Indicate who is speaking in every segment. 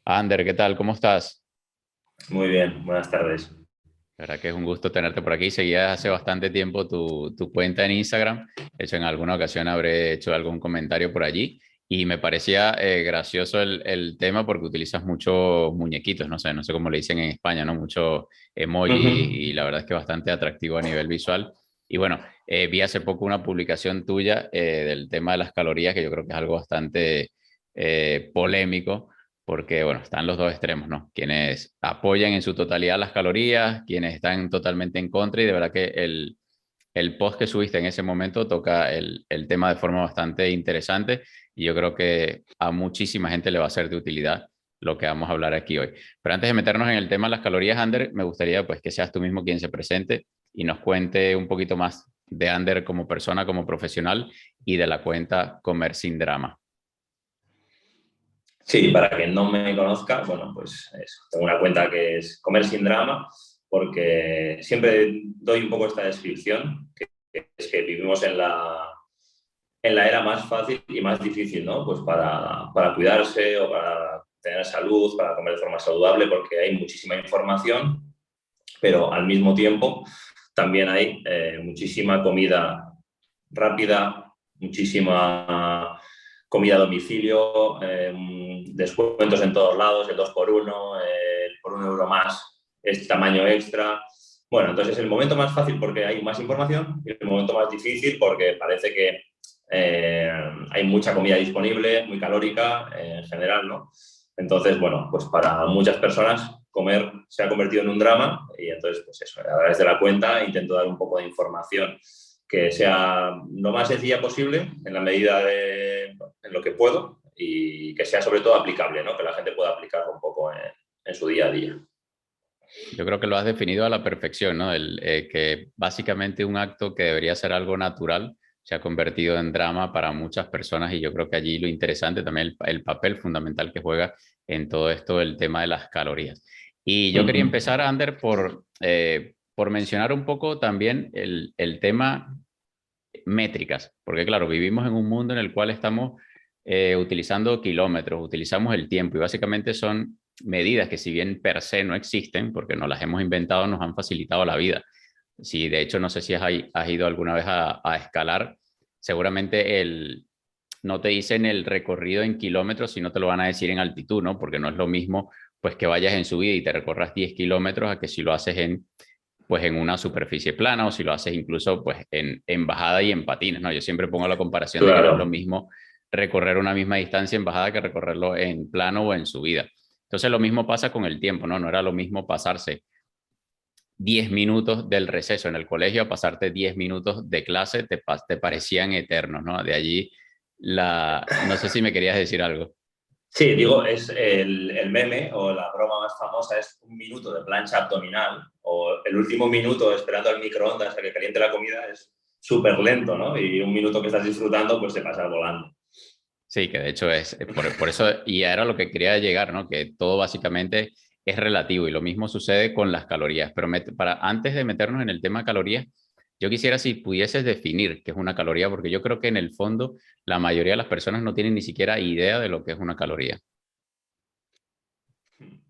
Speaker 1: Ander, ¿qué tal? ¿Cómo estás?
Speaker 2: Muy bien, buenas tardes.
Speaker 1: La verdad que es un gusto tenerte por aquí. Seguía hace bastante tiempo tu cuenta en Instagram. De hecho, en alguna ocasión habré hecho algún comentario por allí y me parecía gracioso el tema porque utilizas muchos muñequitos, no sé cómo le dicen en España, ¿no? Mucho emoji
Speaker 2: Ujú.
Speaker 1: y la verdad es que bastante atractivo a nivel visual. Y bueno, vi hace poco una publicación tuya del tema de las calorías que yo creo que es algo bastante polémico porque, bueno, están los dos extremos, ¿no? Quienes apoyan en su totalidad las calorías, quienes están totalmente en contra y de verdad que el post que subiste en ese momento toca el tema de forma bastante interesante y yo creo que a muchísima gente le va a ser de utilidad lo que vamos a hablar aquí hoy. Pero antes de meternos en el tema de las calorías, Ander, me gustaría pues que seas tú mismo quien se presente y nos cuente un poquito más de Ander como persona, como profesional y de la cuenta Comer Sin Drama.
Speaker 2: Sí, para quien no me conozca, bueno, pues eso, tengo una cuenta que es Comer sin drama, porque siempre doy un poco esta descripción, que es que vivimos en la era más fácil y más difícil, ¿no? Pues para cuidarse o para tener salud, para comer de forma saludable, porque hay muchísima información, pero al mismo tiempo también hay muchísima comida rápida, muchísima comida a domicilio, descuentos en todos lados, el 2 por uno, el por 1 euro más es tamaño extra. Bueno, entonces el momento más fácil porque hay más información y el momento más difícil porque parece que eh, hay mucha comida disponible, muy calórica en general, ¿no? Entonces, bueno, pues para muchas personas comer se ha convertido en un drama y entonces, pues eso, a través de la cuenta intento dar un poco de información que sea lo más sencilla posible en la medida de en lo que puedo y que sea sobre todo aplicable, ¿no? Que la gente pueda aplicarlo un poco en su día a día.
Speaker 1: Yo creo que lo has definido a la perfección, ¿no? Que básicamente un acto que debería ser algo natural se ha convertido en drama para muchas personas y yo creo que allí lo interesante también el papel fundamental que juega en todo esto el tema de las calorías. Y yo quería
Speaker 2: Uh-huh.
Speaker 1: empezar, Ander, por mencionar un poco también el tema métricas, porque claro, vivimos en un mundo en el cual estamos utilizando kilómetros, utilizamos el tiempo y básicamente son medidas que si bien per se no existen, porque nos las hemos inventado, nos han facilitado la vida. Si de hecho no sé si has ido alguna vez a escalar, seguramente no te dicen el recorrido en kilómetros, sino te lo van a decir en altitud, ¿no? Porque no es lo mismo pues que vayas en subida y te recorras 10 kilómetros a que si lo haces pues en una superficie plana o si lo haces incluso pues en bajada y en patines, ¿no? Yo siempre pongo la comparación de que no es lo
Speaker 2: Claro.
Speaker 1: mismo recorrer una misma distancia en bajada que recorrerlo en plano o en subida. Entonces lo mismo pasa con el tiempo, ¿no? No era lo mismo pasarse 10 minutos del receso en el colegio a pasarte 10 minutos de clase, te parecían eternos, ¿no? De allí no sé si me querías decir algo.
Speaker 2: Sí, digo, es el meme o la broma más famosa es 1 minuto de plancha abdominal o el último minuto esperando al microondas a que caliente la comida es súper lento, ¿no? Y 1 minuto que estás disfrutando pues se pasa volando.
Speaker 1: Sí, que de hecho es por eso, y era lo que quería llegar, ¿no? Que todo básicamente es relativo y lo mismo sucede con las calorías. Pero antes de meternos en el tema calorías, yo quisiera si pudieses definir qué es una caloría, porque yo creo que en el fondo la mayoría de las personas no tienen ni siquiera idea de lo que es una caloría.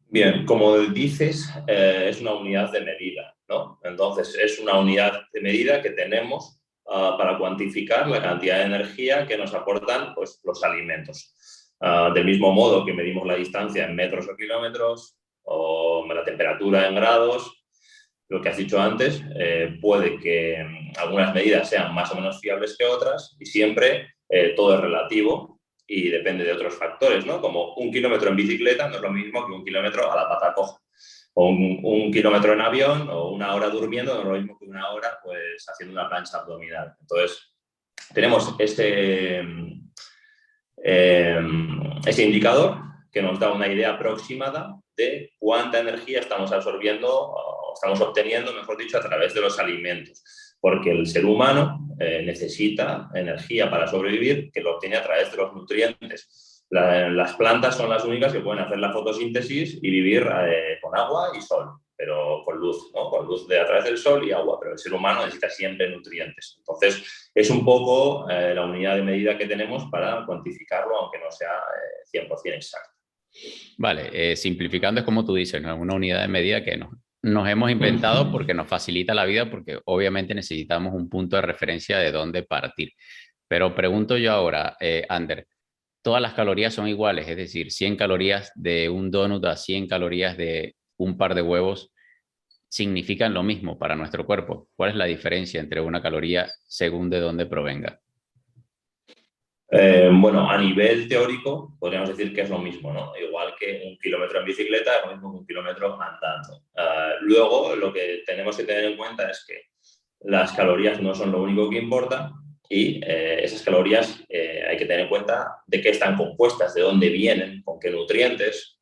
Speaker 2: Bien, como dices, es una unidad de medida, ¿no? Entonces, es una unidad de medida que tenemos para cuantificar la cantidad de energía que nos aportan pues, los alimentos. Del mismo modo que medimos la distancia en metros o kilómetros, o la temperatura en grados, lo que has dicho antes, puede que algunas medidas sean más o menos fiables que otras y siempre todo es relativo y depende de otros factores, ¿no? Como 1 kilómetro en bicicleta no es lo mismo que 1 kilómetro a la pata coja. O un kilómetro en avión o 1 hora durmiendo no es lo mismo que 1 hora pues, haciendo una plancha abdominal. Entonces, tenemos ese indicador que nos da una idea aproximada de cuánta energía estamos absorbiendo o estamos obteniendo, mejor dicho, a través de los alimentos. Porque el ser humano necesita energía para sobrevivir que lo obtiene a través de los nutrientes. Las plantas son las únicas que pueden hacer la fotosíntesis y vivir con agua y sol, pero con luz, ¿no? Con luz a través del sol y agua, pero el ser humano necesita siempre nutrientes. Entonces, es un poco la unidad de medida que tenemos para cuantificarlo, aunque no sea 100% exacto.
Speaker 1: Vale, simplificando es como tú dices, ¿no? Es una unidad de medida que nos hemos inventado porque nos facilita la vida, porque obviamente necesitamos un punto de referencia de dónde partir. Pero pregunto yo ahora, Ander, ¿todas las calorías son iguales? Es decir, 100 calorías de un donut a 100 calorías de un par de huevos significan lo mismo para nuestro cuerpo. ¿Cuál es la diferencia entre una caloría según de dónde provenga?
Speaker 2: Bueno, a nivel teórico podríamos decir que es lo mismo, ¿no? Igual que un kilómetro en bicicleta es lo mismo que un kilómetro andando. Luego, lo que tenemos que tener en cuenta es que las calorías no son lo único que importa y esas calorías hay que tener en cuenta de qué están compuestas, de dónde vienen, con qué nutrientes,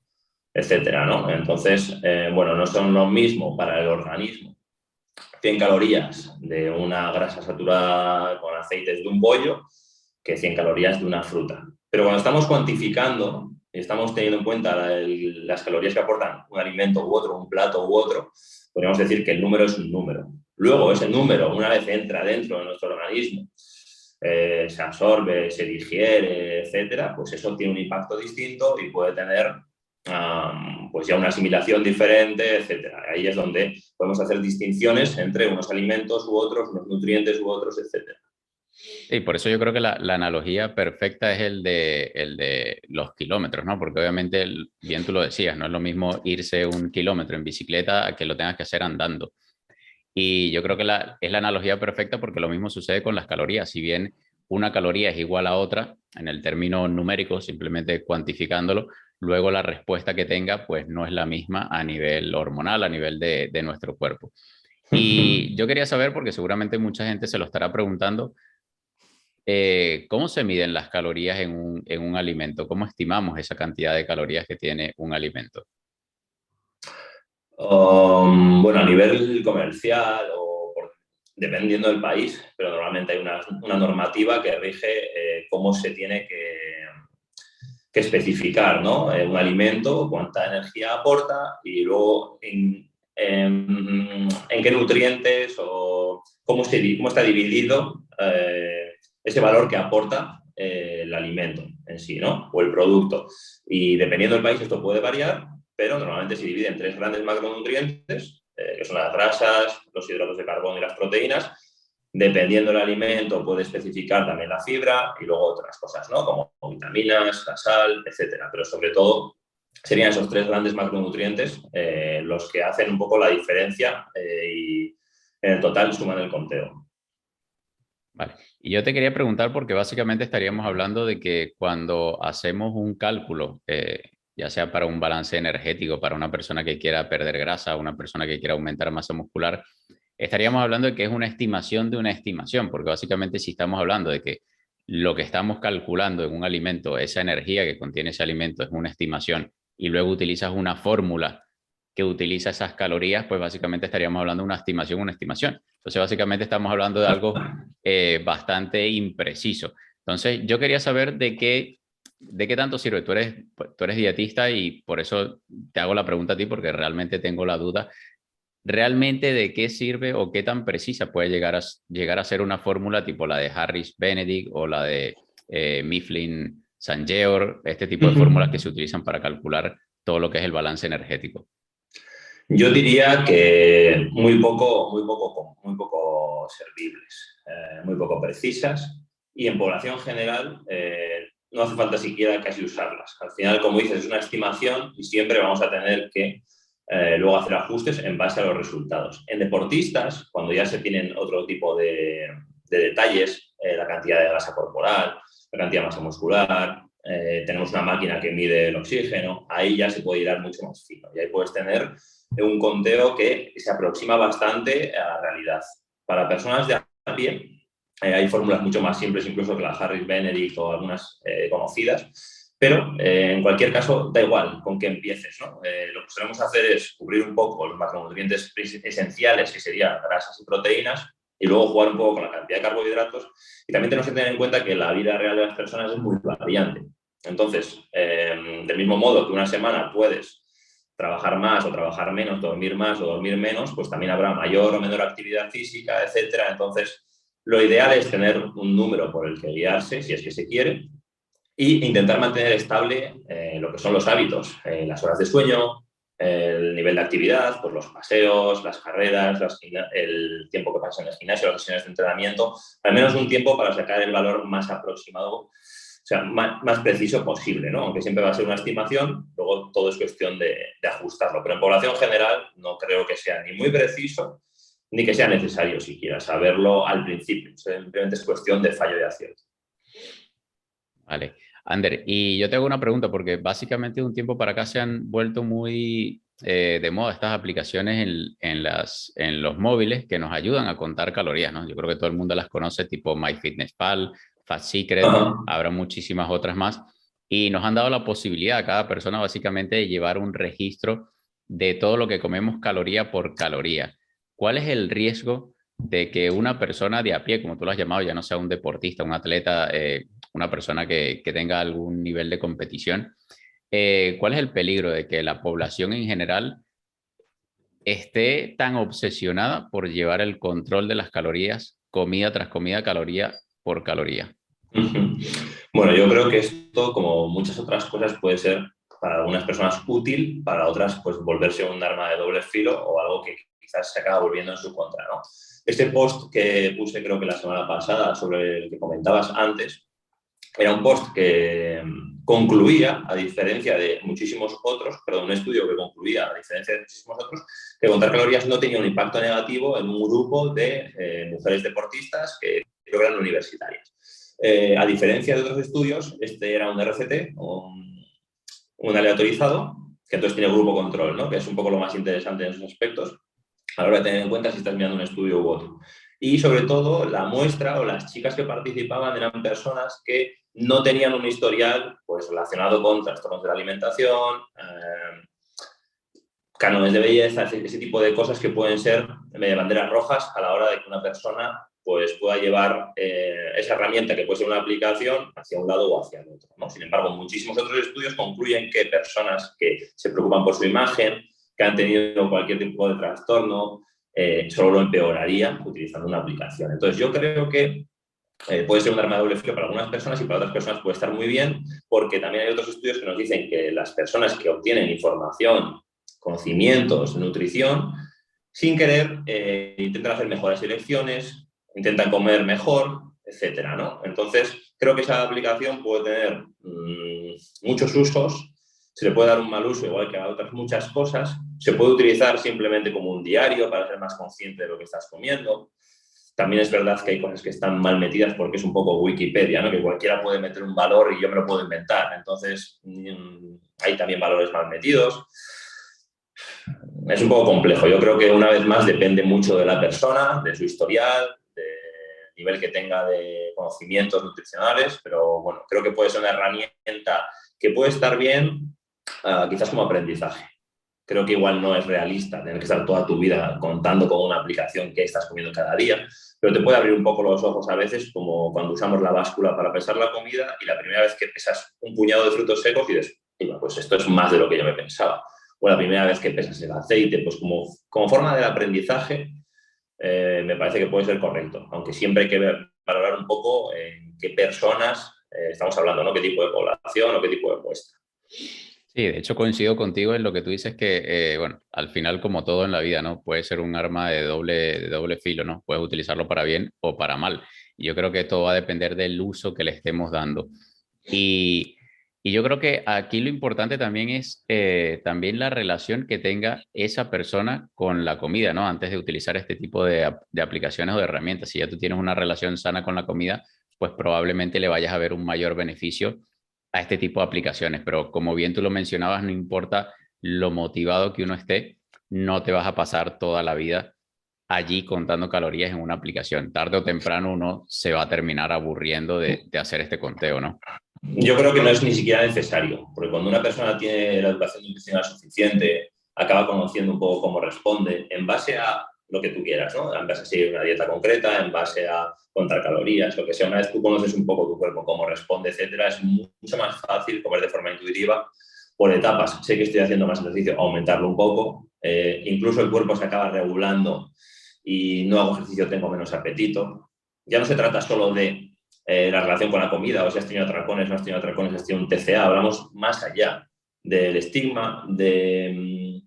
Speaker 2: etcétera, ¿no? Entonces, bueno, no son lo mismo para el organismo 100 calorías de una grasa saturada con aceites de un bollo que 100 calorías de una fruta. Pero cuando estamos cuantificando y estamos teniendo en cuenta las calorías que aportan un alimento u otro, un plato u otro, podríamos decir que el número es un número. Luego, ese número, una vez entra dentro de nuestro organismo, se absorbe, se digiere, etcétera, pues eso tiene un impacto distinto y puede tener pues ya una asimilación diferente, etcétera. Ahí es donde podemos hacer distinciones entre unos alimentos u otros, unos nutrientes u otros, etcétera.
Speaker 1: Y por eso yo creo que la analogía perfecta es el de los kilómetros, ¿no? Porque obviamente, bien tú lo decías, no es lo mismo irse un kilómetro en bicicleta a que lo tengas que hacer andando. Y yo creo que es la analogía perfecta porque lo mismo sucede con las calorías. Si bien una caloría es igual a otra, en el término numérico, simplemente cuantificándolo, luego la respuesta que tenga, pues no es la misma a nivel hormonal, a nivel de nuestro cuerpo. Y yo quería saber, porque seguramente mucha gente se lo estará preguntando, ¿cómo se miden las calorías en un alimento? ¿Cómo estimamos esa cantidad de calorías que tiene un alimento?
Speaker 2: Bueno, a nivel comercial o dependiendo del país, pero normalmente hay una normativa que rige cómo se tiene que especificar, ¿no? Un alimento, cuánta energía aporta y luego en qué nutrientes o cómo está dividido ese valor que aporta el alimento en sí, ¿no? O el producto. Y dependiendo del país esto puede variar, pero normalmente se divide en tres grandes macronutrientes, que son las grasas, los hidratos de carbono y las proteínas. Dependiendo del alimento puede especificar también la fibra y luego otras cosas, ¿no? Como vitaminas, la sal, etcétera. Pero sobre todo serían esos tres grandes macronutrientes los que hacen un poco la diferencia y en el total suman el conteo.
Speaker 1: Vale. Y yo te quería preguntar porque básicamente estaríamos hablando de que cuando hacemos un cálculo, ya sea para un balance energético, para una persona que quiera perder grasa, una persona que quiera aumentar masa muscular, estaríamos hablando de que es una estimación de una estimación, porque básicamente si estamos hablando de que lo que estamos calculando en un alimento, esa energía que contiene ese alimento es una estimación y luego utilizas una fórmula que utiliza esas calorías, pues básicamente estaríamos hablando de una estimación, una estimación. Entonces, básicamente estamos hablando de algo bastante impreciso. Entonces, yo quería saber de qué tanto sirve. Tú eres dietista y por eso te hago la pregunta a ti, porque realmente tengo la duda. ¿Realmente de qué sirve o qué tan precisa puede llegar a ser una fórmula tipo la de Harris Benedict o la de Mifflin Sanjeor, este tipo de fórmulas que se utilizan para calcular todo lo que es el balance energético?
Speaker 2: Yo diría que muy poco servibles, muy poco precisas y en población general no hace falta siquiera casi usarlas. Al final, como dices, es una estimación y siempre vamos a tener que luego hacer ajustes en base a los resultados. En deportistas, cuando ya se tienen otro tipo de detalles, la cantidad de grasa corporal, la cantidad de masa muscular, tenemos una máquina que mide el oxígeno, ahí ya se puede ir mucho más fino y ahí puedes tener un conteo que se aproxima bastante a la realidad. Para personas de a pie, hay fórmulas mucho más simples, incluso que la Harris Benedict o algunas conocidas, pero en cualquier caso da igual con qué empieces, ¿no? Lo que solemos hacer es cubrir un poco los macronutrientes esenciales, que serían grasas y proteínas, y luego jugar un poco con la cantidad de carbohidratos. Y también tenemos que tener en cuenta que la vida real de las personas es muy variante. Entonces, del mismo modo que una semana puedes trabajar más o trabajar menos, dormir más o dormir menos, pues también habrá mayor o menor actividad física, etcétera. Entonces, lo ideal es tener un número por el que guiarse, si es que se quiere, e intentar mantener estable lo que son los hábitos, las horas de sueño, el nivel de actividad, pues los paseos, las carreras, el tiempo que pasas en el gimnasio, las sesiones de entrenamiento, al menos un tiempo para sacar el valor más aproximado, o sea, más preciso posible, ¿no? Aunque siempre va a ser una estimación, luego todo es cuestión de ajustarlo. Pero en población general no creo que sea ni muy preciso ni que sea necesario siquiera saberlo al principio. Simplemente es cuestión de fallo y acierto.
Speaker 1: Vale. Ander, y yo te hago una pregunta porque básicamente de un tiempo para acá se han vuelto muy de moda estas aplicaciones en los móviles que nos ayudan a contar calorías, ¿no? Yo creo que todo el mundo las conoce, tipo MyFitnessPal, Fat Secret,
Speaker 2: Ajá.
Speaker 1: habrá muchísimas otras más. Y nos han dado la posibilidad a cada persona básicamente de llevar un registro de todo lo que comemos caloría por caloría. ¿Cuál es el riesgo de que una persona de a pie, como tú lo has llamado, ya no sea un deportista, un atleta, una persona que tenga algún nivel de competición, ¿cuál es el peligro de que la población en general esté tan obsesionada por llevar el control de las calorías, comida tras comida, caloría por caloría?
Speaker 2: Ujú. Bueno, yo creo que esto, como muchas otras cosas, puede ser para algunas personas útil, para otras pues volverse un arma de doble filo o algo que quizás se acaba volviendo en su contra, ¿no? Este post que puse creo que la semana pasada sobre el que comentabas antes, era un post que concluía, a diferencia de muchísimos otros, perdón, un estudio que concluía, a diferencia de muchísimos otros, que contar calorías no tenía un impacto negativo en un grupo de mujeres deportistas que creo que eran universitarias. A diferencia de otros estudios, este era un RCT, un aleatorizado, que entonces tiene grupo control, ¿no? Que es un poco lo más interesante en esos aspectos, a la hora de tener en cuenta si estás mirando un estudio u otro. Y sobre todo, la muestra o las chicas que participaban eran personas que no tenían un historial pues, relacionado con trastornos de la alimentación, cánones de belleza, ese tipo de cosas que pueden ser banderas rojas a la hora de que una persona pues, pueda llevar esa herramienta que puede ser una aplicación hacia un lado o hacia el otro, ¿no? Sin embargo, muchísimos otros estudios concluyen que personas que se preocupan por su imagen, que han tenido cualquier tipo de trastorno, solo lo empeorarían utilizando una aplicación. Entonces, yo creo que puede ser un arma de doble filo para algunas personas y para otras personas puede estar muy bien, porque también hay otros estudios que nos dicen que las personas que obtienen información, conocimientos, nutrición, sin querer, intentan hacer mejores elecciones, intentan comer mejor, etcétera, ¿no? Entonces, creo que esa aplicación puede tener muchos usos, se le puede dar un mal uso, igual que a otras muchas cosas, se puede utilizar simplemente como un diario para ser más consciente de lo que estás comiendo. También es verdad que hay cosas que están mal metidas porque es un poco Wikipedia, ¿no? Que cualquiera puede meter un valor y yo me lo puedo inventar. Entonces, hay también valores mal metidos. Es un poco complejo. Yo creo que una vez más depende mucho de la persona, de su historial, del nivel que tenga de conocimientos nutricionales, pero bueno, creo que puede ser una herramienta que puede estar bien, quizás como aprendizaje. Creo que igual no es realista tener que estar toda tu vida contando con una aplicación que estás comiendo cada día, pero te puede abrir un poco los ojos a veces, como cuando usamos la báscula para pesar la comida y la primera vez que pesas un puñado de frutos secos y dices, pues esto es más de lo que yo me pensaba. O la primera vez que pesas el aceite, pues como forma del aprendizaje, me parece que puede ser correcto, aunque siempre hay que valorar un poco en qué personas estamos hablando, ¿no? Qué tipo de población o qué tipo de muestra.
Speaker 1: Sí, de hecho coincido contigo en lo que tú dices que, bueno, al final como todo en la vida, ¿no? Puede ser un arma de doble filo, ¿no? Puedes utilizarlo para bien o para mal. Y yo creo que todo va a depender del uso que le estemos dando. Y, y yo creo que aquí lo importante también es también la relación que tenga esa persona con la comida, ¿no? Antes de utilizar este tipo de aplicaciones o de herramientas. Si ya tú tienes una relación sana con la comida, pues probablemente le vayas a ver un mayor beneficio a este tipo de aplicaciones. Pero como bien tú lo mencionabas, no importa lo motivado que uno esté, no te vas a pasar toda la vida allí contando calorías en una aplicación. Tarde o temprano uno se va a terminar aburriendo de hacer este conteo, ¿no?
Speaker 2: Yo creo que no es ni siquiera necesario, porque cuando una persona tiene la educación nutricional suficiente, acaba conociendo un poco cómo responde, en base a lo que tú quieras, ¿no? En base a seguir una dieta concreta, en base a contar calorías, lo que sea. Una vez tú conoces un poco tu cuerpo, cómo responde, etcétera, es mucho más fácil comer de forma intuitiva por etapas. Sé que estoy haciendo más ejercicio, aumentarlo un poco. Incluso el cuerpo se acaba regulando y no hago ejercicio, tengo menos apetito. Ya no se trata solo de la relación con la comida, o si has tenido atracones, no has tenido atracones, has tenido un TCA, hablamos más allá. del estigma, de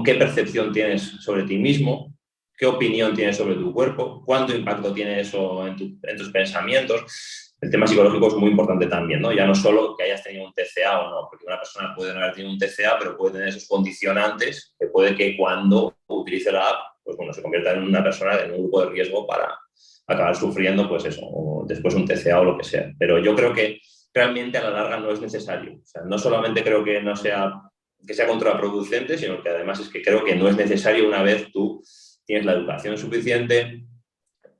Speaker 2: qué percepción tienes sobre ti mismo, qué opinión tienes sobre tu cuerpo, cuánto impacto tiene eso en tus pensamientos. El tema psicológico es muy importante también, ¿no? Ya no solo que hayas tenido un TCA o no, porque una persona puede no haber tenido un TCA, pero puede tener esos condicionantes que puede que cuando utilice la app, pues bueno, se convierta en una persona en un grupo de riesgo para acabar sufriendo, pues eso, o después un TCA o lo que sea. Pero yo creo que realmente a la larga no es necesario. O sea, no solamente creo que no sea que sea contraproducente, sino que además es que creo que no es necesario una vez tú tienes la educación suficiente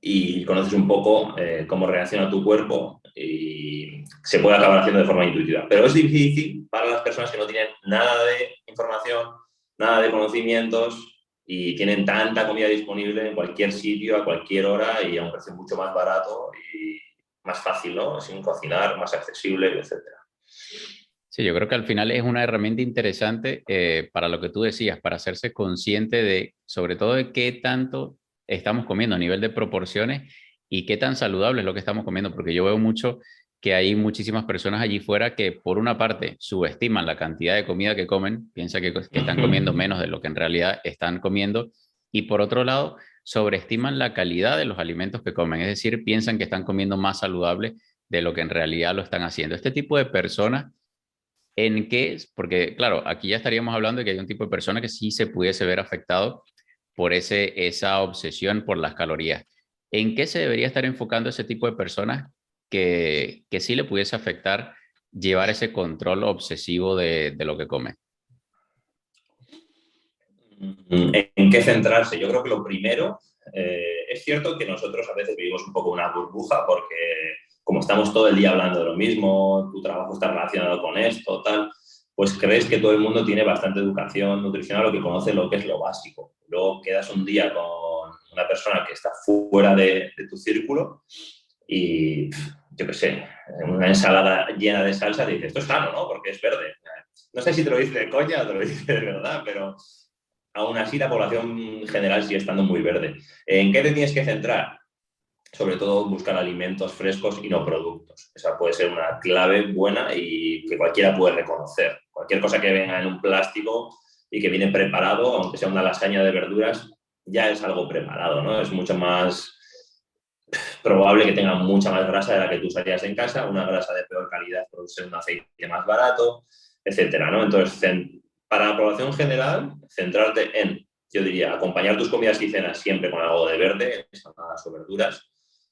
Speaker 2: y conoces un poco cómo reacciona tu cuerpo y se puede acabar haciendo de forma intuitiva. Pero es difícil para las personas que no tienen nada de información, nada de conocimientos y tienen tanta comida disponible en cualquier sitio, a cualquier hora y a un precio mucho más barato y más fácil, ¿no? Sin cocinar, más accesible, etcétera.
Speaker 1: Sí, yo creo que al final es una herramienta interesante para lo que tú decías, para hacerse consciente de, sobre todo, de qué tanto estamos comiendo a nivel de proporciones y qué tan saludable es lo que estamos comiendo, porque yo veo mucho que hay muchísimas personas allí fuera que, por una parte, subestiman la cantidad de comida que comen, piensan que están comiendo menos de lo que en realidad están comiendo, y por otro lado, sobreestiman la calidad de los alimentos que comen, es decir, piensan que están comiendo más saludable de lo que en realidad lo están haciendo. Este tipo de personas ¿en qué? Porque, claro, aquí ya estaríamos hablando de que hay un tipo de persona que sí se pudiese ver afectado por esa obsesión por las calorías. ¿En qué se debería estar enfocando ese tipo de personas que sí le pudiese afectar llevar ese control obsesivo de lo que come?
Speaker 2: ¿En qué centrarse? Yo creo que lo primero, es cierto que nosotros a veces vivimos un poco una burbuja porque como estamos todo el día hablando de lo mismo, tu trabajo está relacionado con esto, tal, pues crees que todo el mundo tiene bastante educación nutricional o que conoce lo que es lo básico. Luego quedas un día con una persona que está fuera de tu círculo y, yo qué sé, una ensalada llena de salsa, te dices, esto es sano, ¿no? Porque es verde. No sé si te lo dice de coña o te lo dice de verdad, pero aún así la población general sigue estando muy verde. ¿En qué te tienes que centrar? Sobre todo buscar alimentos frescos y no productos. Esa puede ser una clave buena y que cualquiera puede reconocer. Cualquier cosa que venga en un plástico y que viene preparado, aunque sea una lasaña de verduras, ya es algo preparado, ¿no? Es mucho más probable que tenga mucha más grasa de la que tú usarías en casa, una grasa de peor calidad por ser un aceite más barato, etcétera, ¿no? Entonces, para la población general, centrarte en, yo diría, acompañar tus comidas y cenas siempre con algo de verde, ensaladas o verduras.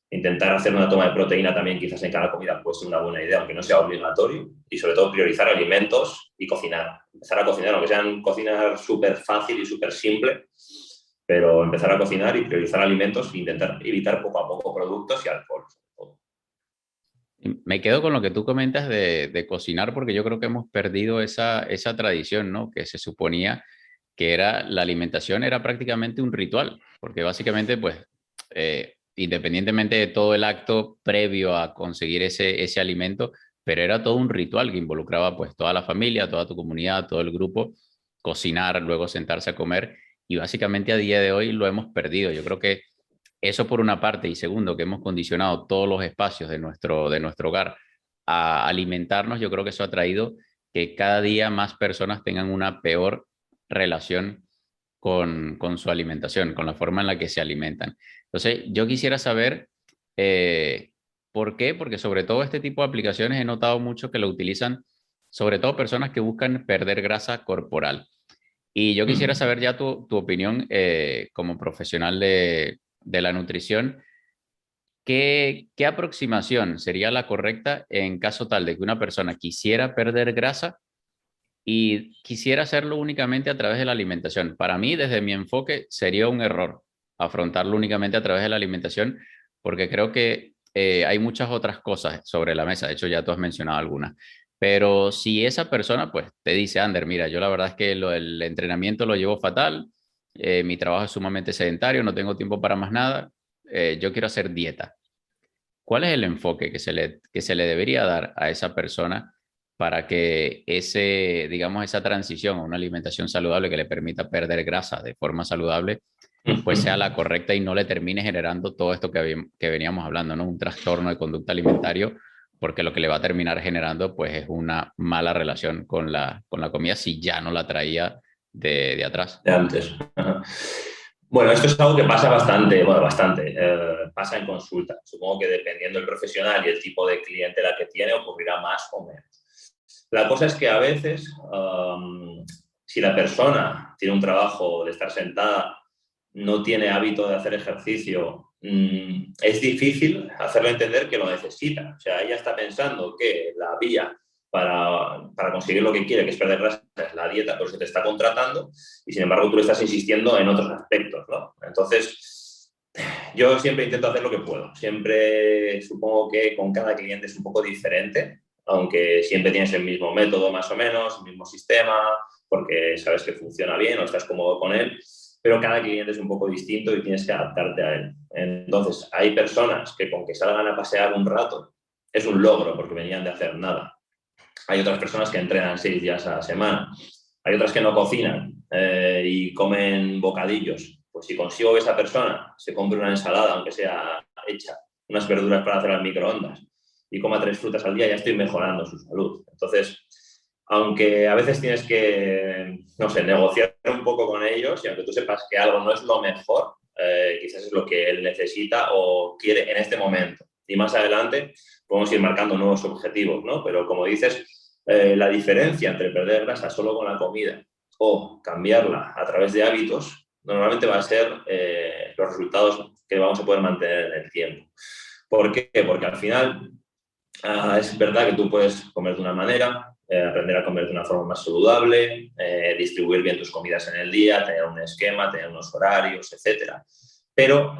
Speaker 2: Intentar hacer una toma de proteína también quizás en cada comida puede ser una buena idea, aunque no sea obligatorio. Y sobre todo priorizar alimentos y cocinar. Empezar a cocinar, aunque sean cocinar súper fácil y súper simple, pero empezar a cocinar y priorizar alimentos e intentar evitar poco a poco productos y alcohol.
Speaker 1: Me quedo con lo que tú comentas de cocinar, porque yo creo que hemos perdido esa tradición, ¿no? Que se suponía que era la alimentación era prácticamente un ritual, porque básicamente, pues, independientemente de todo el acto previo a conseguir ese alimento, pero era todo un ritual que involucraba, pues, toda la familia, toda tu comunidad, todo el grupo, cocinar, luego sentarse a comer, y básicamente a día de hoy lo hemos perdido. Yo creo que eso por una parte, y segundo, que hemos condicionado todos los espacios de nuestro hogar a alimentarnos, yo creo que eso ha traído que cada día más personas tengan una peor relación con su alimentación, con la forma en la que se alimentan. Entonces, yo quisiera saber por qué, porque sobre todo este tipo de aplicaciones he notado mucho que lo utilizan, sobre todo personas que buscan perder grasa corporal. Y yo quisiera saber ya tu opinión como profesional de la nutrición. ¿Qué aproximación sería la correcta en caso tal de que una persona quisiera perder grasa y quisiera hacerlo únicamente a través de la alimentación? Para mí, desde mi enfoque, sería un error afrontarlo únicamente a través de la alimentación, porque creo que hay muchas otras cosas sobre la mesa. De hecho, ya tú has mencionado algunas. Pero si esa persona, pues, te dice, Ander, mira, yo la verdad es que el entrenamiento lo llevo fatal, mi trabajo es sumamente sedentario, no tengo tiempo para más nada, yo quiero hacer dieta. ¿Cuál es el enfoque que se le debería dar a esa persona para que digamos, esa transición a una alimentación saludable que le permita perder grasa de forma saludable, pues sea la correcta y no le termine generando todo esto que veníamos hablando, ¿no? Un trastorno de conducta alimentario porque lo que le va a terminar generando pues es una mala relación con la comida si ya no la traía de atrás.
Speaker 2: De antes. Ajá. Bueno, esto es algo que pasa bastante, bueno, bastante, pasa en consulta. Supongo que dependiendo del profesional y el tipo de clientela que tiene, ocurrirá más o menos. La cosa es que a veces, si la persona tiene un trabajo de estar sentada, no tiene hábito de hacer ejercicio, es difícil hacerle entender que lo necesita. O sea, ella está pensando que la vía para conseguir lo que quiere, que es perder grasa, es la dieta, por eso te está contratando, y sin embargo tú le estás insistiendo en otros aspectos, ¿no? Entonces, yo siempre intento hacer lo que puedo. Siempre supongo que con cada cliente es un poco diferente, aunque siempre tienes el mismo método más o menos, el mismo sistema, porque sabes que funciona bien o estás cómodo con él, pero cada cliente es un poco distinto y tienes que adaptarte a él. Entonces, hay personas que con que salgan a pasear un rato es un logro porque venían de hacer nada. Hay otras personas que entrenan 6 días a la semana. Hay otras que no cocinan y comen bocadillos. Pues si consigo que esa persona se compre una ensalada, aunque sea hecha, unas verduras para hacer al microondas y coma 3 frutas al día, ya estoy mejorando su salud. Entonces, aunque a veces tienes que, no sé, negociar un poco con ellos y aunque tú sepas que algo no es lo mejor, quizás es lo que él necesita o quiere en este momento. Y más adelante podemos ir marcando nuevos objetivos, ¿no? Pero como dices, la diferencia entre perder grasa solo con la comida o cambiarla a través de hábitos normalmente va a ser los resultados que vamos a poder mantener en el tiempo. ¿Por qué? Porque al final es verdad que tú puedes comer de una manera, aprender a comer de una forma más saludable, distribuir bien tus comidas en el día, tener un esquema, tener unos horarios, etcétera. Pero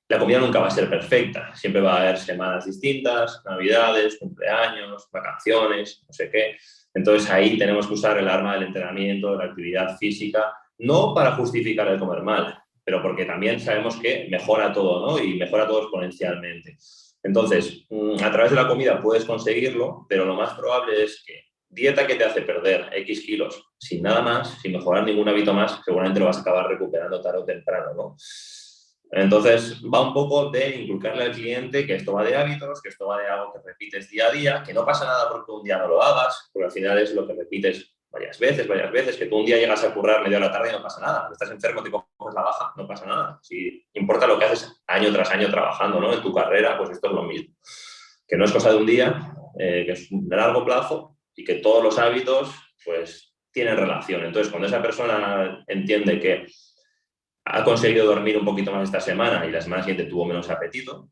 Speaker 2: la comida nunca va a ser perfecta. Siempre va a haber semanas distintas, navidades, cumpleaños, vacaciones, no sé qué. Entonces ahí tenemos que usar el arma del entrenamiento, de la actividad física, no para justificar el comer mal, pero porque también sabemos que mejora todo, ¿no? Y mejora todo exponencialmente. Entonces, a través de la comida puedes conseguirlo, pero lo más probable es que dieta que te hace perder X kilos sin nada más, sin mejorar ningún hábito más, seguramente lo vas a acabar recuperando tarde o temprano, ¿no? Entonces, va un poco de inculcarle al cliente que esto va de hábitos, que esto va de algo que repites día a día, que no pasa nada porque un día no lo hagas, porque al final es lo que repites varias veces, que tú un día llegas a currar media hora tarde y no pasa nada. Estás enfermo, te coges la baja, no pasa nada. Si importa lo que haces año tras año trabajando, ¿no? En tu carrera, pues esto es lo mismo. Que no es cosa de un día, que es de largo plazo y que todos los hábitos, pues, tienen relación. Entonces, cuando esa persona entiende que ha conseguido dormir un poquito más esta semana y la semana siguiente tuvo menos apetito,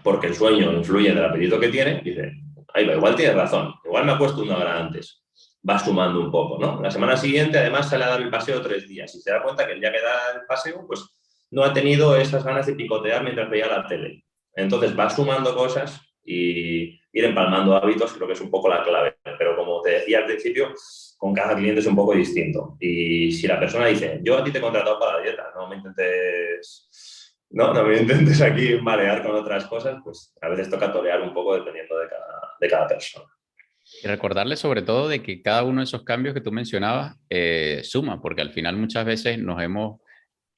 Speaker 2: porque el sueño influye en el apetito que tiene, dice, ahí va, igual tienes razón, igual me acuesto una hora antes, va sumando un poco, ¿no? La semana siguiente además sale a dar el paseo 3 días y se da cuenta que el día que da el paseo, pues no ha tenido esas ganas de picotear mientras veía la tele. Entonces va sumando cosas y ir empalmando hábitos, creo que es un poco la clave. Pero como te decía al principio, con cada cliente es un poco distinto. Y si la persona dice, yo a ti te he contratado para la dieta, no me intentes aquí marear con otras cosas, pues a veces toca torear un poco dependiendo de cada persona.
Speaker 1: Y recordarle sobre todo de que cada uno de esos cambios que tú mencionabas suma, porque al final muchas veces nos hemos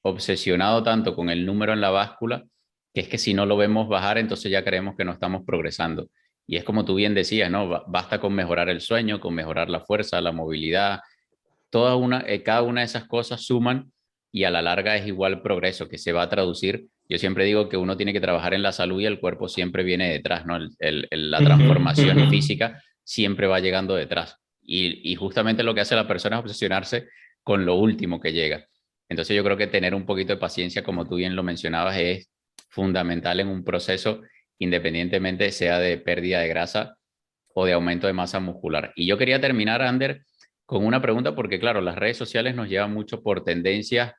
Speaker 1: obsesionado tanto con el número en la báscula, que es que si no lo vemos bajar, entonces ya creemos que no estamos progresando. Y es como tú bien decías, ¿no? Basta con mejorar el sueño, con mejorar la fuerza, la movilidad, cada una de esas cosas suman y a la larga es igual progreso que se va a traducir. Yo siempre digo que uno tiene que trabajar en la salud y el cuerpo siempre viene detrás, ¿no? La transformación física siempre va llegando detrás. Y justamente lo que hace la persona es obsesionarse con lo último que llega. Entonces yo creo que tener un poquito de paciencia, como tú bien lo mencionabas, es fundamental en un proceso, independientemente sea de pérdida de grasa o de aumento de masa muscular. Y yo quería terminar, Ander, con una pregunta, porque claro, las redes sociales nos llevan mucho por tendencias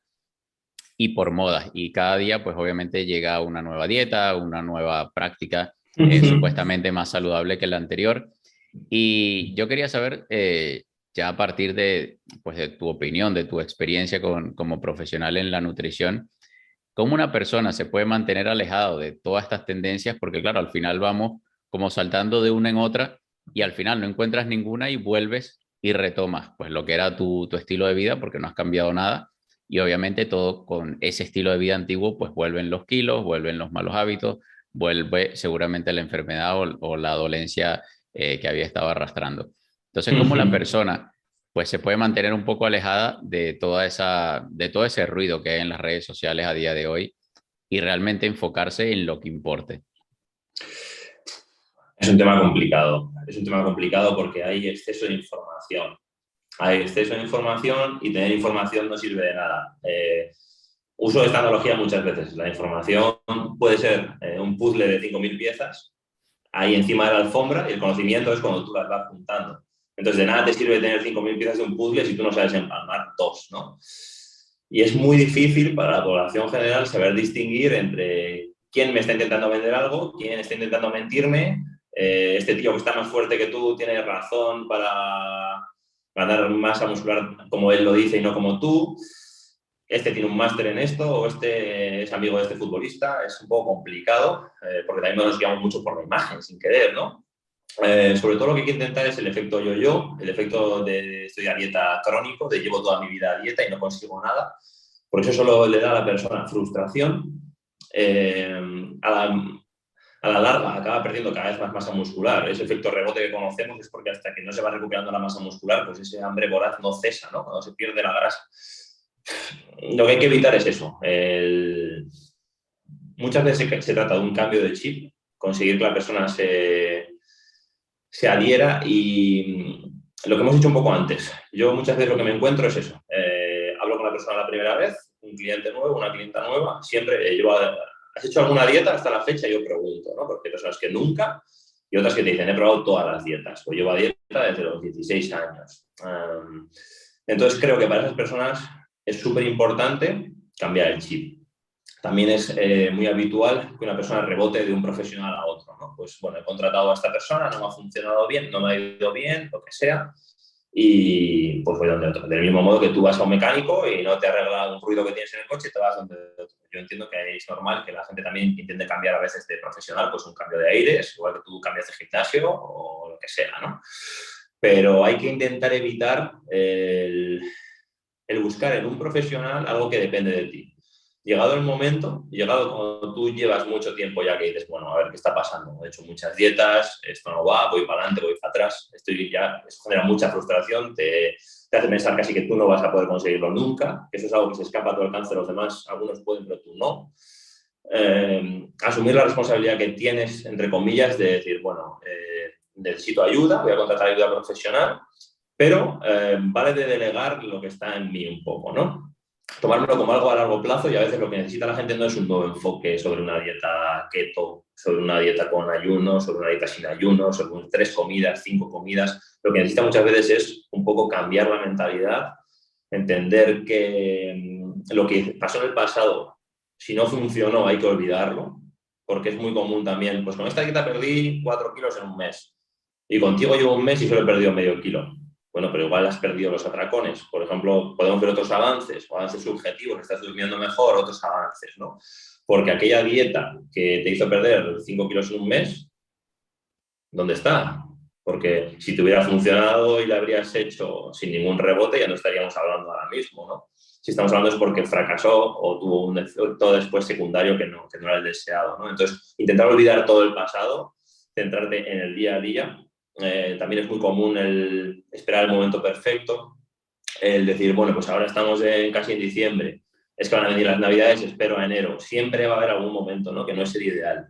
Speaker 1: y por modas, y cada día pues obviamente llega una nueva dieta, una nueva práctica supuestamente más saludable que la anterior. Y yo quería saber, ya a partir de, pues, de tu opinión, de tu experiencia como profesional en la nutrición, ¿cómo una persona se puede mantener alejado de todas estas tendencias? Porque claro, al final vamos como saltando de una en otra y al final no encuentras ninguna y vuelves y retomas pues lo que era tu estilo de vida porque no has cambiado nada y obviamente todo con ese estilo de vida antiguo pues vuelven los kilos, vuelven los malos hábitos, vuelve seguramente la enfermedad o la dolencia que había estado arrastrando. Entonces, ¿cómo la
Speaker 2: Ujú.
Speaker 1: persona pues se puede mantener un poco alejada de todo ese ruido que hay en las redes sociales a día de hoy y realmente enfocarse en lo que importe?
Speaker 2: Es un tema complicado. Es un tema complicado porque hay exceso de información. Hay exceso de información y tener información no sirve de nada. Uso esta analogía muchas veces. La información puede ser un puzzle de 5.000 piezas ahí encima de la alfombra y el conocimiento es cuando tú las vas juntando. Entonces, de nada te sirve tener 5.000 piezas de un puzzle si tú no sabes empalmar dos, ¿no? Y es muy difícil para la población general saber distinguir entre quién me está intentando vender algo, quién está intentando mentirme, este tío que está más fuerte que tú tiene razón para ganar masa muscular como él lo dice y no como tú, este tiene un máster en esto o este es amigo de este futbolista, es un poco complicado, porque también nos guiamos mucho por la imagen sin querer, ¿no? Sobre todo lo que hay que intentar es el efecto yo-yo, el efecto de estoy a dieta crónico, de llevo toda mi vida a dieta y no consigo nada, porque eso solo le da a la persona frustración, eh, a, la, a la larga acaba perdiendo cada vez más masa muscular. Ese efecto rebote que conocemos es porque hasta que no se va recuperando la masa muscular, pues ese hambre voraz no cesa, ¿no? Cuando se pierde la grasa. Lo que hay que evitar es eso. Muchas veces se trata de un cambio de chip, conseguir que la persona se adhiera y lo que hemos dicho un poco antes. Yo muchas veces lo que me encuentro es eso. Hablo con la persona la primera vez, un cliente nuevo, una clienta nueva, siempre ¿has hecho alguna dieta hasta la fecha? Yo pregunto, ¿no? Porque hay personas que nunca y otras que te dicen, he probado todas las dietas o llevo a dieta desde los 16 años. Entonces creo que para esas personas es súper importante cambiar el chip. También es muy habitual que una persona rebote de un profesional a otro, ¿no? Pues bueno, he contratado a esta persona, no me ha funcionado bien, no me ha ido bien, lo que sea, y pues voy donde otro. Del mismo modo que tú vas a un mecánico y no te arregla un ruido que tienes en el coche, te vas donde otro. Yo entiendo que es normal que la gente también intente cambiar a veces de profesional, pues un cambio de aires, igual que tú cambias de gimnasio o lo que sea, ¿no? Pero hay que intentar evitar el buscar en un profesional algo que depende de ti. Llegado el momento, llegado cuando tú llevas mucho tiempo ya que dices, bueno, a ver qué está pasando, he hecho muchas dietas, esto no va, voy para adelante, voy para atrás, eso genera mucha frustración, te hace pensar casi que tú no vas a poder conseguirlo nunca, que eso es algo que se escapa a tu alcance, los demás, algunos pueden, pero tú no. Asumir la responsabilidad que tienes, entre comillas, de decir, bueno, necesito ayuda, voy a contratar ayuda profesional, pero vale de delegar lo que está en mí un poco, ¿no? Tomármelo como algo a largo plazo y a veces lo que necesita la gente no es un nuevo enfoque sobre una dieta keto, sobre una dieta con ayuno, sobre una dieta sin ayuno, sobre 3 comidas, 5 comidas. Lo que necesita muchas veces es un poco cambiar la mentalidad, entender que lo que pasó en el pasado, si no funcionó hay que olvidarlo, porque es muy común también, pues con esta dieta perdí 4 kilos en un mes y contigo llevo un mes y solo he perdido medio kilo. Bueno, pero igual has perdido los atracones. Por ejemplo, podemos ver otros avances, o avances subjetivos, estás durmiendo mejor, otros avances, ¿no? Porque aquella dieta que te hizo perder 5 kilos en un mes, ¿dónde está? Porque si te hubiera funcionado y la habrías hecho sin ningún rebote, ya no estaríamos hablando ahora mismo, ¿no? Si estamos hablando es porque fracasó o tuvo un efecto después secundario que no era el deseado, ¿no? Entonces, intentar olvidar todo el pasado, centrarte en el día a día. También es muy común el esperar el momento perfecto, el decir, bueno, pues ahora estamos casi en diciembre, es que van a venir las navidades, espero a enero. Siempre va a haber algún momento, ¿no? Que no es el ideal.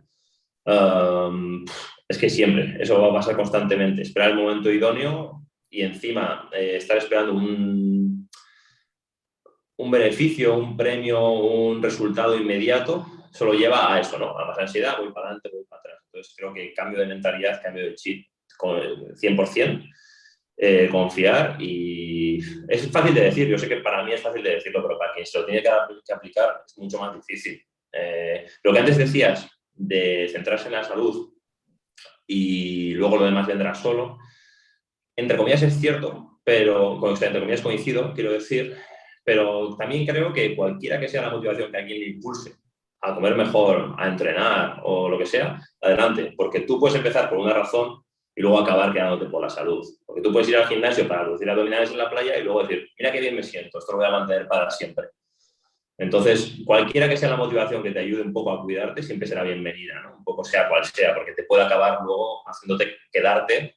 Speaker 2: Es que siempre, eso va a pasar constantemente. Esperar el momento idóneo y encima estar esperando un beneficio, un premio, un resultado inmediato, solo lleva a eso, ¿no? A más ansiedad, voy para adelante, voy para atrás. Entonces creo que cambio de mentalidad, cambio de chip, con el 100%, confiar y es fácil de decir, yo sé que para mí es fácil de decirlo, pero para quien se lo tiene que aplicar es mucho más difícil. Lo que antes decías de centrarse en la salud y luego lo demás vendrá solo, entre comillas es cierto, pero entre comillas coincido, quiero decir, pero también creo que cualquiera que sea la motivación que alguien le impulse a comer mejor, a entrenar o lo que sea, adelante, porque tú puedes empezar por una razón y luego acabar quedándote por la salud. Porque tú puedes ir al gimnasio para reducir abdominales en la playa y luego decir, mira qué bien me siento, esto lo voy a mantener para siempre. Entonces, cualquiera que sea la motivación que te ayude un poco a cuidarte, siempre será bienvenida, ¿no? Un poco sea cual sea, porque te puede acabar luego haciéndote quedarte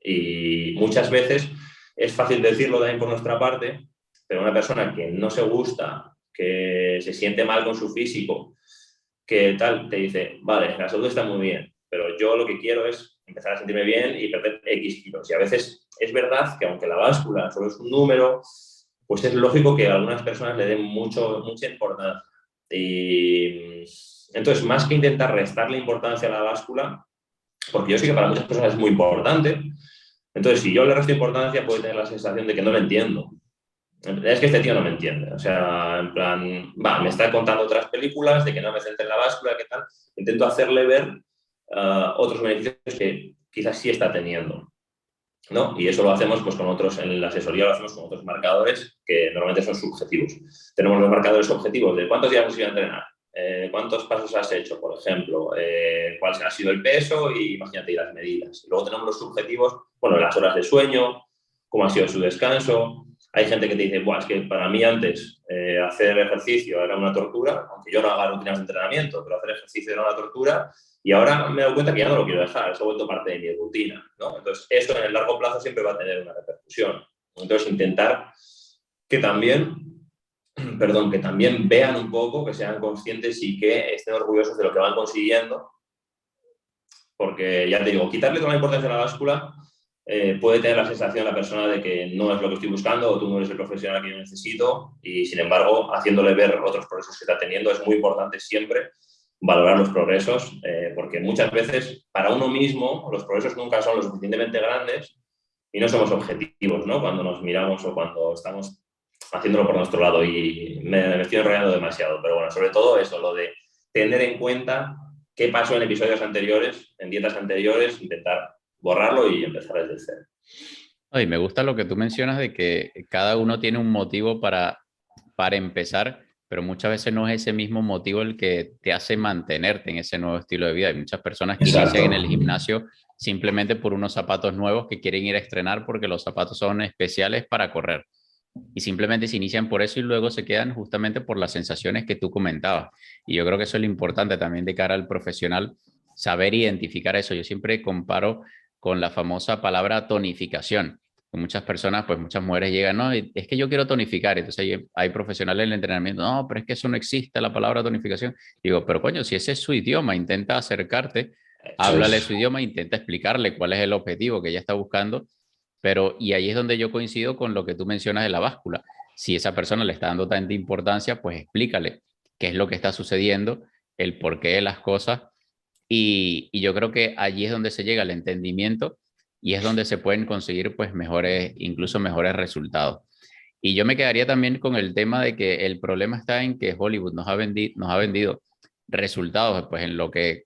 Speaker 2: y muchas veces es fácil decirlo también por nuestra parte, pero una persona que no se gusta, que se siente mal con su físico, que tal, te dice, vale, la salud está muy bien, pero yo lo que quiero es empezar a sentirme bien y perder X kilos. Y a veces es verdad que aunque la báscula solo es un número, pues es lógico que a algunas personas le den mucha importancia. Y entonces, más que intentar restarle importancia a la báscula, porque yo sé que para muchas personas es muy importante, entonces si yo le resto importancia puede tener la sensación de que no lo entiendo. Es que este tío no me entiende. O sea, en plan, me está contando otras películas de que no me centre en la báscula, ¿qué tal? Intento hacerle ver otros beneficios que quizás sí está teniendo, ¿no? Y eso lo hacemos pues con otros, en la asesoría lo hacemos con otros marcadores que normalmente son subjetivos. Tenemos los marcadores objetivos de cuántos días has ido a entrenar, cuántos pasos has hecho, por ejemplo, cuál ha sido el peso y imagínate y las medidas. Y luego tenemos los subjetivos, bueno, las horas de sueño, cómo ha sido su descanso. Hay gente que te dice, es que para mí antes hacer ejercicio era una tortura, aunque yo no haga rutinas de entrenamiento, pero hacer ejercicio era una tortura y ahora me he dado cuenta que ya no lo quiero dejar, se ha vuelto parte de mi rutina, ¿no? Entonces, eso en el largo plazo siempre va a tener una repercusión. Entonces, intentar que también, que también vean un poco, que sean conscientes y que estén orgullosos de lo que van consiguiendo, porque ya te digo, quitarle toda la importancia a la báscula puede tener la sensación la persona de que no es lo que estoy buscando o tú no eres el profesional que yo necesito y, sin embargo, haciéndole ver otros progresos que está teniendo es muy importante siempre valorar los progresos, porque muchas veces para uno mismo los progresos nunca son lo suficientemente grandes y no somos objetivos, ¿no? Cuando nos miramos o cuando estamos haciéndolo por nuestro lado y me estoy enrollando demasiado, pero bueno, sobre todo eso, lo de tener en cuenta qué pasó en episodios anteriores, en dietas anteriores, intentar borrarlo y empezar desde cero.
Speaker 1: Y me gusta lo que tú mencionas de que cada uno tiene un motivo para empezar, pero muchas veces no es ese mismo motivo el que te hace mantenerte en ese nuevo estilo de vida. Hay muchas personas que inician en
Speaker 2: Exacto.
Speaker 1: el gimnasio simplemente por unos zapatos nuevos que quieren ir a estrenar porque los zapatos son especiales para correr. Y simplemente se inician por eso y luego se quedan justamente por las sensaciones que tú comentabas. Y yo creo que eso es lo importante también de cara al profesional, saber identificar eso. Yo siempre comparo con la famosa palabra tonificación. Muchas personas, pues muchas mujeres llegan, no, es que yo quiero tonificar. Entonces hay profesionales del entrenamiento, no, pero es que eso no existe, la palabra tonificación. Digo, pero coño, si ese es su idioma, intenta acercarte,
Speaker 2: Eso
Speaker 1: háblale
Speaker 2: es.
Speaker 1: su idioma, intenta explicarle cuál es el objetivo que ella está buscando, pero y ahí es donde yo coincido con lo que tú mencionas de la báscula. Si esa persona le está dando tanta importancia, pues explícale qué es lo que está sucediendo, el porqué de las cosas y yo creo que allí es donde se llega al entendimiento y es donde se pueden conseguir pues mejores, incluso mejores resultados. Y yo me quedaría también con el tema de que el problema está en que Hollywood nos ha vendido resultados pues en lo que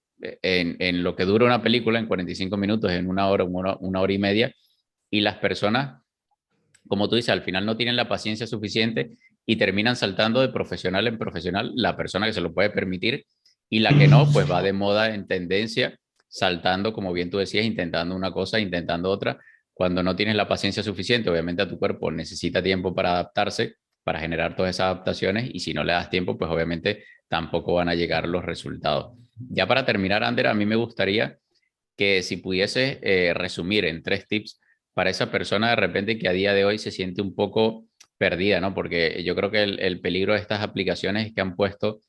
Speaker 1: dura una película en 45 minutos, en una hora y media, y las personas, como tú dices, al final no tienen la paciencia suficiente y terminan saltando de profesional en profesional, la persona que se lo puede permitir y la que no, pues va de moda en tendencia, saltando, como bien tú decías, intentando una cosa, intentando otra, cuando no tienes la paciencia suficiente, obviamente a tu cuerpo necesita tiempo para adaptarse, para generar todas esas adaptaciones y si no le das tiempo, pues obviamente tampoco van a llegar los resultados. Ya para terminar, Ander, a mí me gustaría que si pudiese resumir en 3 tips para esa persona de repente que a día de hoy se siente un poco perdida, ¿no? Porque yo creo que el peligro de estas aplicaciones es que han puesto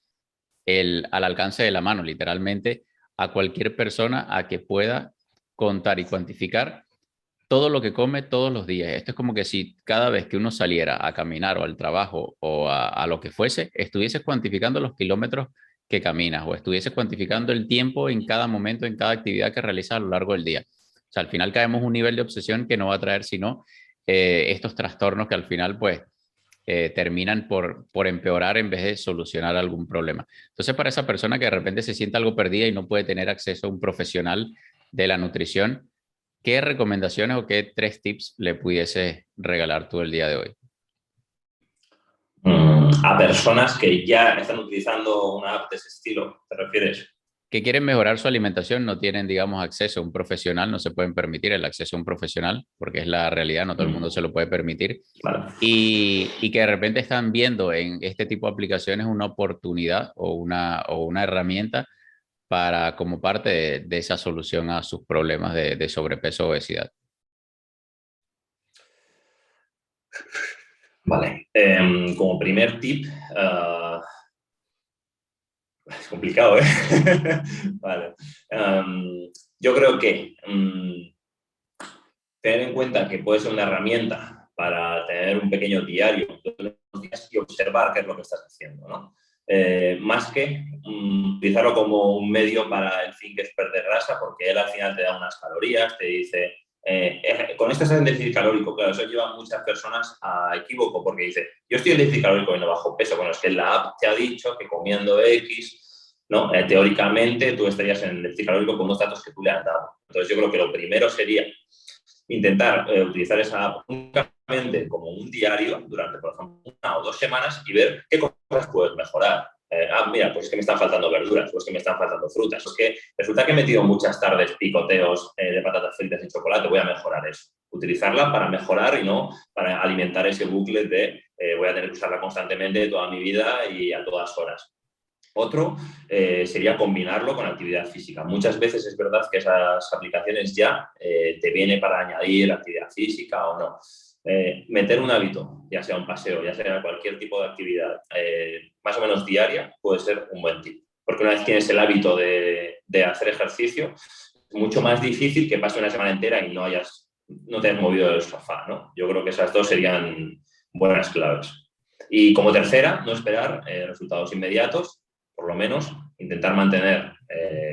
Speaker 1: al alcance de la mano, literalmente, a cualquier persona a que pueda contar y cuantificar todo lo que come todos los días. Esto es como que si cada vez que uno saliera a caminar o al trabajo o a lo que fuese, estuviese cuantificando los kilómetros que caminas o estuviese cuantificando el tiempo en cada momento, en cada actividad que realizas a lo largo del día. O sea, al final caemos en un nivel de obsesión que no va a traer sino estos trastornos que al final pues terminan por empeorar en vez de solucionar algún problema. Entonces, para esa persona que de repente se siente algo perdida y no puede tener acceso a un profesional de la nutrición, ¿qué recomendaciones o qué 3 tips le pudiese regalar tú el día de hoy?
Speaker 2: A personas que ya están utilizando una app de ese estilo, ¿te refieres?
Speaker 1: que quieren mejorar su alimentación, no tienen, digamos, acceso a un profesional, no se pueden permitir el acceso a un profesional, porque es la realidad, no todo el mundo se lo puede permitir,
Speaker 2: Vale.
Speaker 1: y que de repente están viendo en este tipo de aplicaciones una oportunidad o una herramienta para como parte de esa solución a sus problemas de sobrepeso o obesidad.
Speaker 2: Vale. Como primer tip, es complicado, ¿eh? Vale. Yo creo que tener en cuenta que puede ser una herramienta para tener un pequeño diario todos los días y observar qué es lo que estás haciendo, ¿no? Más que utilizarlo como un medio para el fin que es perder grasa, porque él al final te da unas calorías, te dice, con esto estás en déficit calórico, claro, eso lleva a muchas personas a equívoco, porque dice, yo estoy en déficit calórico y no bajo peso, bueno, es que la app te ha dicho que comiendo X, ¿no? Teóricamente tú estarías en el déficit calórico con los datos que tú le has dado. Entonces yo creo que lo primero sería intentar utilizar esa app únicamente como un diario durante, por ejemplo, 1 o 2 semanas y ver qué cosas puedes mejorar. Mira, pues es que me están faltando verduras, pues es que me están faltando frutas, es que resulta que he metido muchas tardes picoteos de patatas fritas y chocolate, voy a mejorar eso. Utilizarla para mejorar y no para alimentar ese bucle de voy a tener que usarla constantemente toda mi vida y a todas horas. Otro sería combinarlo con actividad física. Muchas veces es verdad que esas aplicaciones ya te viene para añadir actividad física o no. Meter un hábito, ya sea un paseo, ya sea cualquier tipo de actividad, más o menos diaria, puede ser un buen tip. Porque una vez tienes el hábito de hacer ejercicio, es mucho más difícil que pase una semana entera y no te hayas movido del sofá, ¿no? Yo creo que esas dos serían buenas claves. Y como tercera, no esperar resultados inmediatos, por lo menos intentar mantener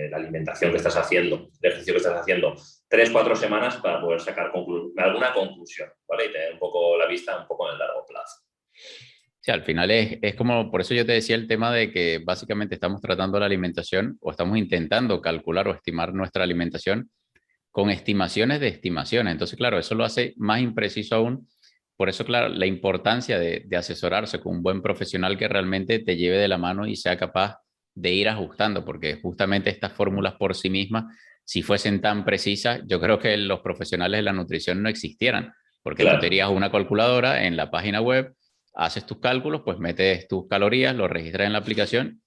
Speaker 2: la alimentación que estás haciendo, el ejercicio que estás haciendo, 3 o 4 semanas para poder sacar alguna conclusión, ¿vale? Y tener un poco la vista un poco en el largo plazo.
Speaker 1: Sí, al final es como, por eso yo te decía el tema de que básicamente estamos tratando la alimentación o estamos intentando calcular o estimar nuestra alimentación con estimaciones de estimaciones. Entonces, claro, eso lo hace más impreciso aún. Por eso, claro, la importancia de asesorarse con un buen profesional que realmente te lleve de la mano y sea capaz de ir ajustando, porque justamente estas fórmulas por sí mismas, si fuesen tan precisas, yo creo que los profesionales de la nutrición no existieran, porque tú te
Speaker 2: Claro.
Speaker 1: irías a una calculadora en la página web, haces tus cálculos, pues metes tus calorías, los registras en la aplicación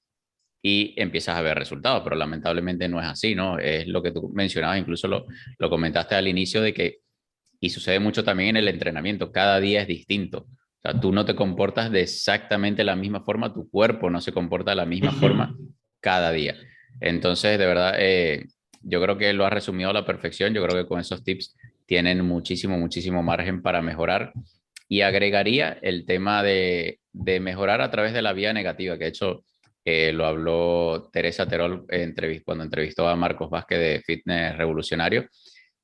Speaker 1: y empiezas a ver resultados, pero lamentablemente no es así, ¿no? Es lo que tú mencionabas, incluso lo comentaste al inicio de que, y sucede mucho también en el entrenamiento, cada día es distinto. O sea, tú no te comportas de exactamente la misma forma, tu cuerpo no se comporta de la misma forma cada día. Entonces, de verdad, yo creo que lo has resumido a la perfección, yo creo que con esos tips tienen muchísimo, muchísimo margen para mejorar. Y agregaría el tema de mejorar a través de la vía negativa, que de hecho lo habló Teresa Terol cuando entrevistó a Marcos Vázquez de Fitness Revolucionario,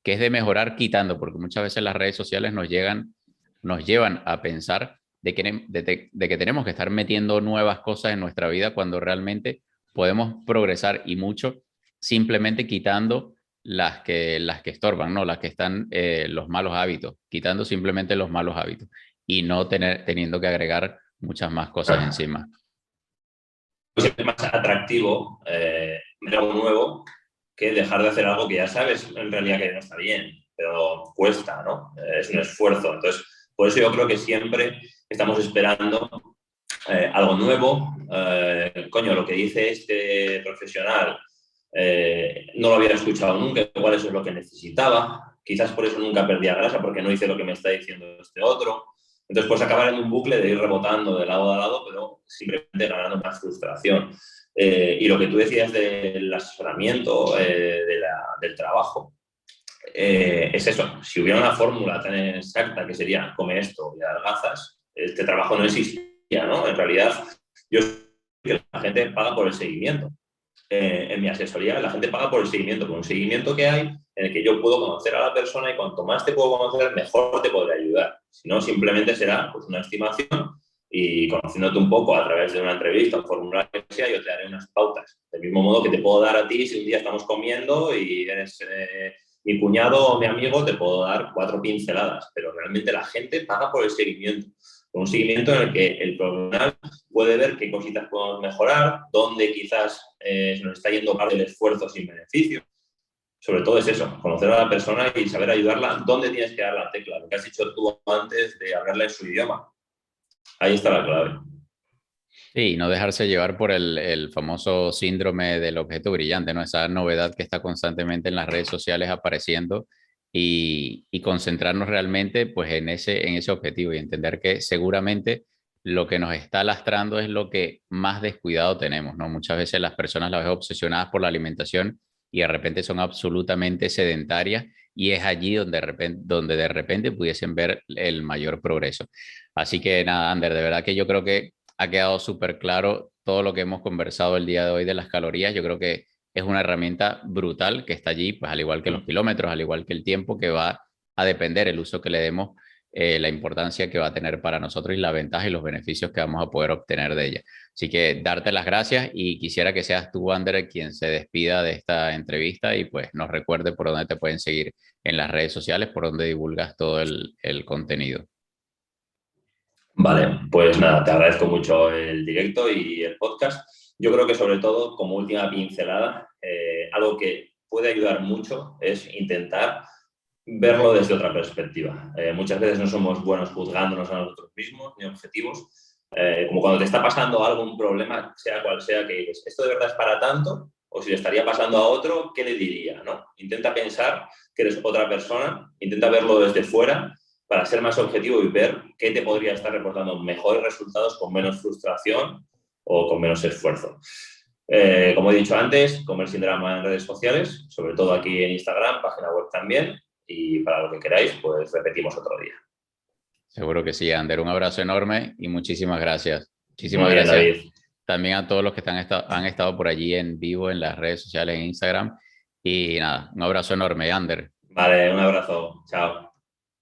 Speaker 1: que es de mejorar quitando, porque muchas veces las redes sociales nos llevan a pensar de que tenemos que estar metiendo nuevas cosas en nuestra vida cuando realmente podemos progresar y mucho simplemente quitando las que estorban, ¿no? Las que están los malos hábitos, quitando simplemente los malos hábitos y no teniendo que agregar muchas más cosas encima.
Speaker 2: Pues es más atractivo ver algo nuevo que dejar de hacer algo que ya sabes en realidad que no está bien, pero cuesta, ¿no? Es un esfuerzo. Entonces, por eso yo creo que siempre estamos esperando algo nuevo. Coño, lo que dice este profesional no lo había escuchado nunca, igual eso es lo que necesitaba. Quizás por eso nunca perdía grasa, porque no hice lo que me está diciendo este otro. Entonces, pues acabar en un bucle de ir rebotando de lado a lado, pero simplemente ganando más frustración. Y lo que tú decías del asesoramiento, del trabajo, es eso. Si hubiera una fórmula tan exacta que sería come esto y adelgazas, este trabajo no existiría, ¿no? En realidad, yo sé que la gente paga por el seguimiento. En mi asesoría la gente paga por el seguimiento, por un seguimiento que hay en el que yo puedo conocer a la persona y cuanto más te puedo conocer, mejor te podré ayudar. Si no, simplemente será pues, una estimación y conociéndote un poco a través de una entrevista, un formulario que sea, yo te daré unas pautas. Del mismo modo que te puedo dar a ti si un día estamos comiendo y eres mi cuñado o mi amigo, te puedo dar 4 pinceladas, pero realmente la gente paga por el seguimiento. Por un seguimiento en el que el profesional puede ver qué cositas podemos mejorar, dónde quizás se nos está yendo parte del esfuerzo sin beneficio. Sobre todo es eso, conocer a la persona y saber ayudarla dónde tienes que dar la tecla. Lo que has dicho tú antes de hablarle en su idioma. Ahí está la clave.
Speaker 1: Sí, no dejarse llevar por el famoso síndrome del objeto brillante, ¿no? Esa novedad que está constantemente en las redes sociales apareciendo y concentrarnos realmente pues en ese objetivo y entender que seguramente lo que nos está lastrando es lo que más descuidado tenemos, ¿no? Muchas veces las personas las ven obsesionadas por la alimentación y de repente son absolutamente sedentarias y es allí donde de repente pudiesen ver el mayor progreso. Así que nada, Ander, de verdad que yo creo que ha quedado súper claro todo lo que hemos conversado el día de hoy de las calorías. Yo creo que es una herramienta brutal que está allí, pues al igual que los kilómetros, al igual que el tiempo, que va a depender el uso que le demos, la importancia que va a tener para nosotros y la ventaja y los beneficios que vamos a poder obtener de ella. Así que darte las gracias y quisiera que seas tú, Ander, quien se despida de esta entrevista y pues nos recuerde por dónde te pueden seguir en las redes sociales, por dónde divulgas todo el contenido.
Speaker 2: Vale, pues nada, te agradezco mucho el directo y el podcast. Yo creo que sobre todo, como última pincelada, algo que puede ayudar mucho es intentar verlo desde otra perspectiva. Muchas veces no somos buenos juzgándonos a nosotros mismos ni objetivos. Como cuando te está pasando algún problema, sea cual sea, que dices, ¿esto de verdad es para tanto? O si le estaría pasando a otro, ¿qué le diría? ¿No? Intenta pensar que eres otra persona, intenta verlo desde fuera para ser más objetivo y ver qué te podría estar reportando mejores resultados con menos frustración o con menos esfuerzo. Como he dicho antes, Comer sin Drama en redes sociales, sobre todo aquí en Instagram, página web también, y para lo que queráis, pues repetimos otro día.
Speaker 1: Seguro que sí, Ander. Un abrazo enorme y muchísimas gracias. Muchísimas
Speaker 2: Muy bien,
Speaker 1: gracias
Speaker 2: David.
Speaker 1: también a todos los que han estado por allí en vivo en las redes sociales, en Instagram. Y nada, un abrazo enorme, Ander.
Speaker 2: Vale, un abrazo. Chao.